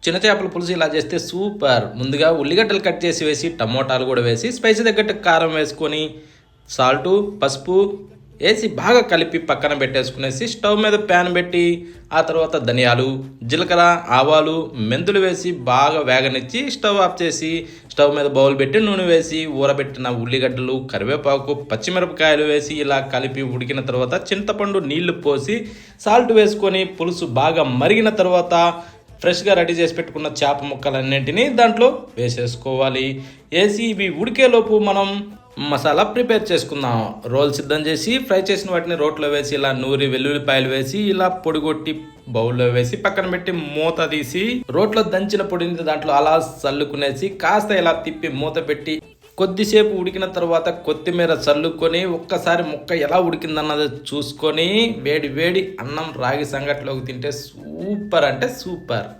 చిన్న చేపల పులుసు ఇలా చేస్తే సూపర్. ముందుగా ఉల్లిగడ్డలు కట్ చేసి వేసి టమోటాలు కూడా వేసి స్పైసీ తగ్గట్టు కారం వేసుకొని సాల్టు పసుపు వేసి బాగా కలిపి పక్కన పెట్టేసుకునేసి స్టవ్ మీద ప్యాన్ పెట్టి ఆ తర్వాత ధనియాలు జీలకర్ర ఆవాలు మెంతులు వేసి బాగా వేగనిచ్చి స్టవ్ ఆఫ్ చేసి స్టవ్ మీద బౌల్ పెట్టి నూనె వేసి ఊరబెట్టిన ఉల్లిగడ్డలు కరివేపాకు పచ్చిమిరపకాయలు వేసి ఇలా కలిపి ఉడికిన తర్వాత చింతపండు నీళ్లు పోసి సాల్ట్ వేసుకొని పులుసు బాగా మరిగిన తర్వాత ఫ్రెష్గా రెడీ చేసి పెట్టుకున్న చేప ముక్కలన్నింటినీ దాంట్లో వేసేసుకోవాలి. వేసి ఇవి ఉడికేలోపు మనం మసాలా ప్రిపేర్ చేసుకుందాం. రోల్ సిద్ధం చేసి ఫ్రై చేసిన వాటిని రోట్లో వేసి ఇలా నూరి వెల్లుల్లిపాయలు వేసి ఇలా పొడిగొట్టి బౌల్లో వేసి పక్కన పెట్టి మూత తీసి రోట్లో దంచిన పొడిని దాంట్లో అలా చల్లుకునేసి కాస్త ఇలా తిప్పి మూత పెట్టి కొద్దిసేపు ఉడికిన తర్వాత కొత్తిమీర చల్లుకొని ఒక్కసారి ముక్క ఎలా ఉడికిందన్నది చూసుకొని వేడి వేడి అన్నం రాగి సంగట్లోకి తింటే సూపర్ అంటే సూపర్.